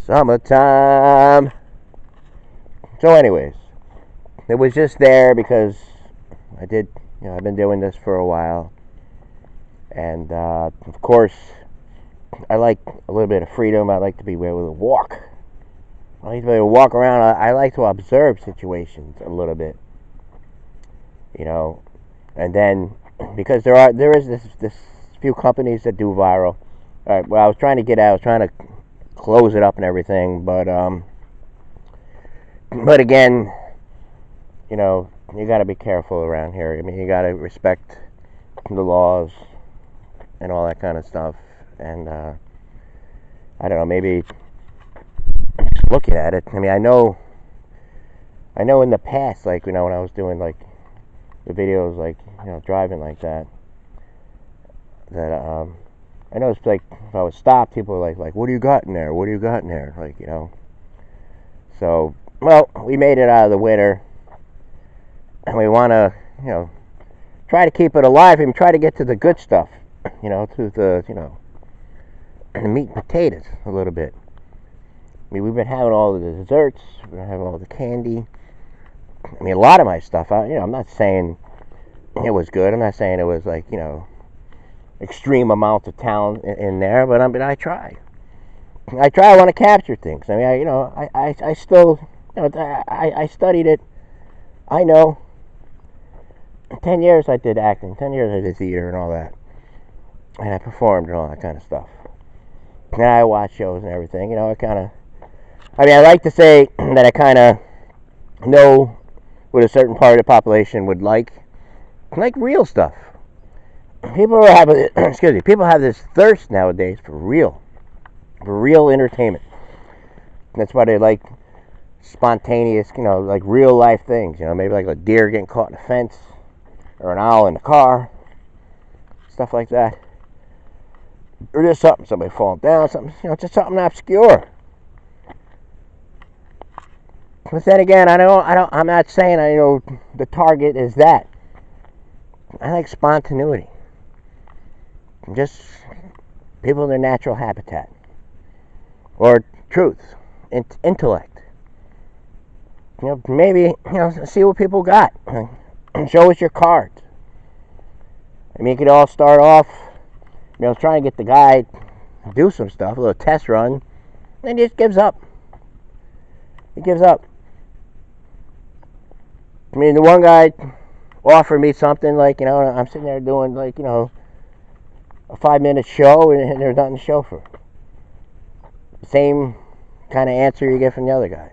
Summertime. So anyways, it was just there because I've been doing this for a while. And, of course, I like a little bit of freedom. I like to be able to walk. I like to be able to walk around. I like to observe situations a little bit. And then, because there is this few companies that do viral. All right, well, I was trying to close it up and everything, but again, you got to be careful around here. I mean, you got to respect the laws and all that kind of stuff. And I don't know, maybe looking at it. I mean, I know in the past, like when I was doing like the videos, like driving like that. I noticed, like, if I was stopped, people were like, what do you got in there? What do you got in there? Like, So, well, we made it out of the winter, and we want to, try to keep it alive and try to get to the good stuff, to the, the meat and potatoes a little bit. I mean, we've been having all the desserts, we've been having all the candy. I mean, a lot of my stuff, I'm not saying it was good. I'm not saying it was like, extreme amounts of talent in there, but I try. I want to capture things. I mean, I still, I studied it. I know. 10 years I did acting. 10 years I did theater and all that. And I performed and all that kind of stuff. And I watched shows and everything. I like to say that I kind of know what a certain part of the population would like real stuff. People have this thirst nowadays for real entertainment. That's why they like spontaneous, like real life things. Maybe like a deer getting caught in a fence, or an owl in the car, stuff like that. Or just somebody falling down, something, just something obscure. But then again, I'm not saying the target is that. I like spontaneity. Just people in their natural habitat. Or truth. Intellect. Maybe, see what people got. Show us your cards. I mean, you could all start off, trying to get the guy to do some stuff, a little test run, and he just gives up. He gives up. I mean, the one guy offered me something like, I'm sitting there doing like, a 5-minute show, and there's nothing to show for. Same kind of answer you get from the other guy.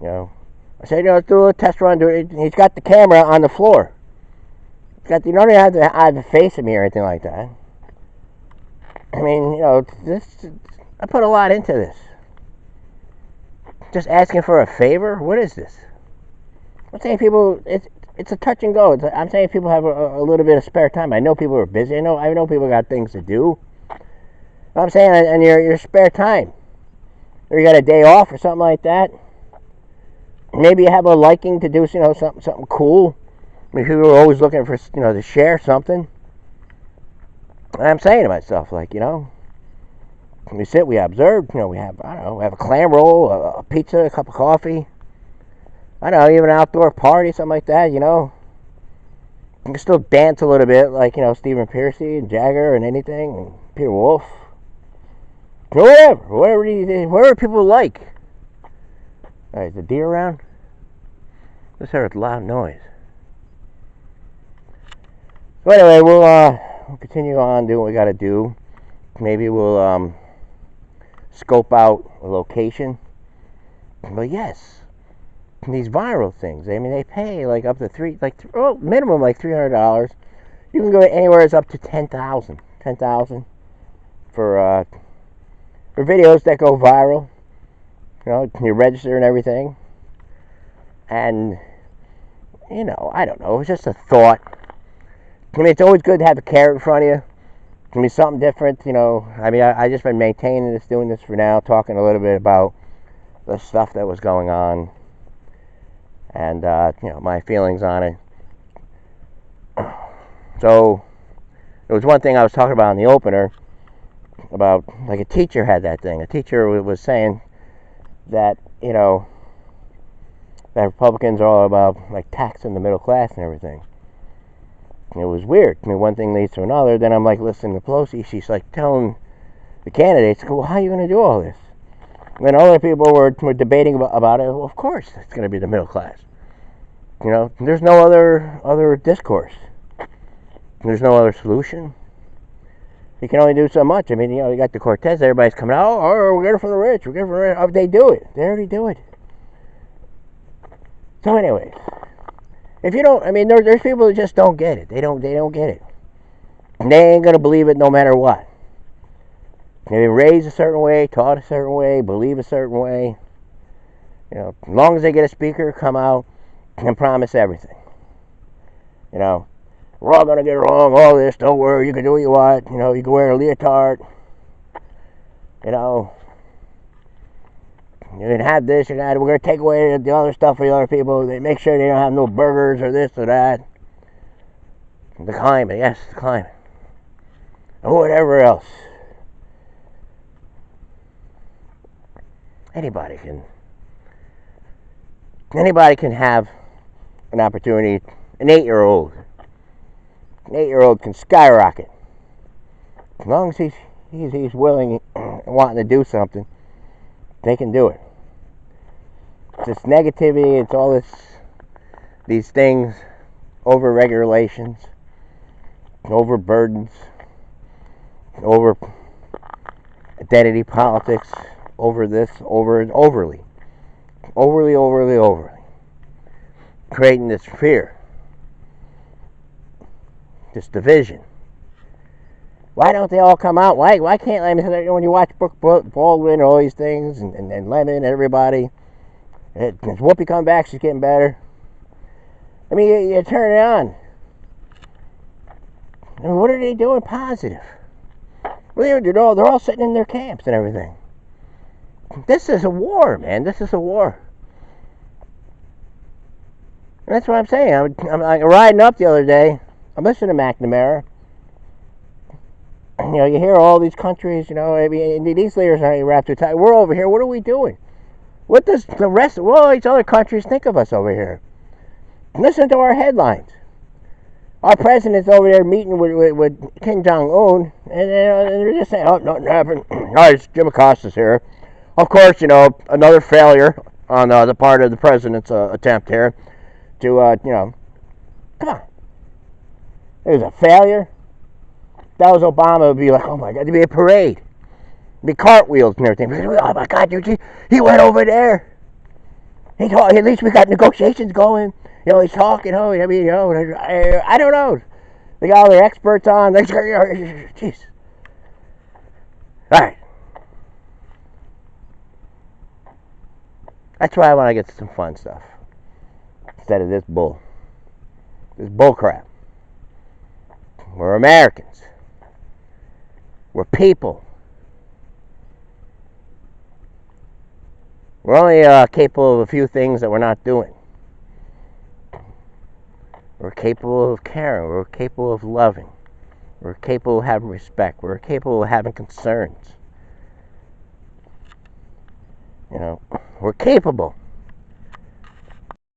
I said, let's do a test run. He's got the camera on the floor. You don't even have to face him or anything like that. I mean, I put a lot into this. Just asking for a favor? What is this? I'm saying people, it's a touch and go. I'm saying people have a little bit of spare time. I know people are busy. I know people got things to do. I'm saying, and your spare time, or you got a day off or something like that. Maybe you have a liking to do, something cool. I mean, people are always looking for, to share something. And I'm saying to myself, like, we sit, we observe, we have, we have a clam roll, a pizza, a cup of coffee. Even an outdoor party, something like that, You can still dance a little bit, like, Stephen Pearcy and Jagger and anything, and Peter Wolf. Whatever people like. All right, is the deer around? Just heard a loud noise. So anyway, we'll continue on doing what we got to do. Maybe we'll scope out a location. But yes, these viral things. I mean, they pay like up to minimum like $300. You can go anywhere it's up to $10,000. $10,000 for videos that go viral. You register and everything. And I don't know. It's just a thought. I mean, it's always good to have a carrot in front of you. It can be something different, I mean, I just been maintaining this, doing this for now, talking a little bit about the stuff that was going on, and my feelings on it. So, there was one thing I was talking about in the opener, about, like, a teacher had that thing. A teacher was saying that, that Republicans are all about, like, taxing the middle class and everything. And it was weird. I mean, one thing leads to another. Then I'm like listening to Pelosi. She's like telling the candidates, well, how are you going to do all this? And then other people were debating about it. Well, of course, it's going to be the middle class. There's no other discourse. There's no other solution. You can only do so much. I mean, you got the Cortez. Everybody's coming out. Oh, we get it from the rich. We get it from the rich. Oh, they do it. They already do it. So, anyways, if you don't, I mean, there's people that just don't get it. They don't get it. And they ain't gonna believe it no matter what. They've been raised a certain way, taught a certain way, believe a certain way. As long as they get a speaker, come out and promise everything. We're all gonna get along. All this, don't worry. You can do what you want. You can wear a leotard. You can have this or that. We're going to take away the other stuff for the other people. They make sure they don't have no burgers or this or that. The climate, yes, the climate. Or whatever else. Anybody can have an opportunity. An 8-year-old can skyrocket. As long as he's willing and wanting to do something, they can do it. It's this negativity, it's all these things, over regulations, over burdens, over identity politics, over this, overly, creating this fear, this division. Why don't they all come out? Why can't, I mean, when you watch Brooke Baldwin and all these things, and Lemon and everybody, and Whoopi come back, she's getting better. I mean, you turn it on. I mean, what are they doing positive? Well, they're all sitting in their camps and everything. This is a war, man. This is a war. And that's what I'm saying. I'm riding up the other day. I'm listening to McNamara. You hear all these countries, I mean, these leaders aren't wrapped too tight. We're over here. What are we doing? What does the rest of all these other countries think of us over here? Listen to our headlines. Our president's over there meeting with Kim Jong-un, and they're just saying, oh, nothing happened. All right, Jim Acosta's here. Of course, another failure on the part of the president's attempt here to, come on. It was a failure. That was Obama, would be like, oh my God, there'd be a parade. There'd be cartwheels and everything. Oh my God, he went over there. At least we got negotiations going. He's talking. I mean, I don't know. They got all their experts on. Jeez. All right. That's why I want to get to some fun stuff instead of this bull. This bull crap. We're Americans. We're people. We're only capable of a few things that we're not doing. We're capable of caring. We're capable of loving. We're capable of having respect. We're capable of having concerns. We're capable.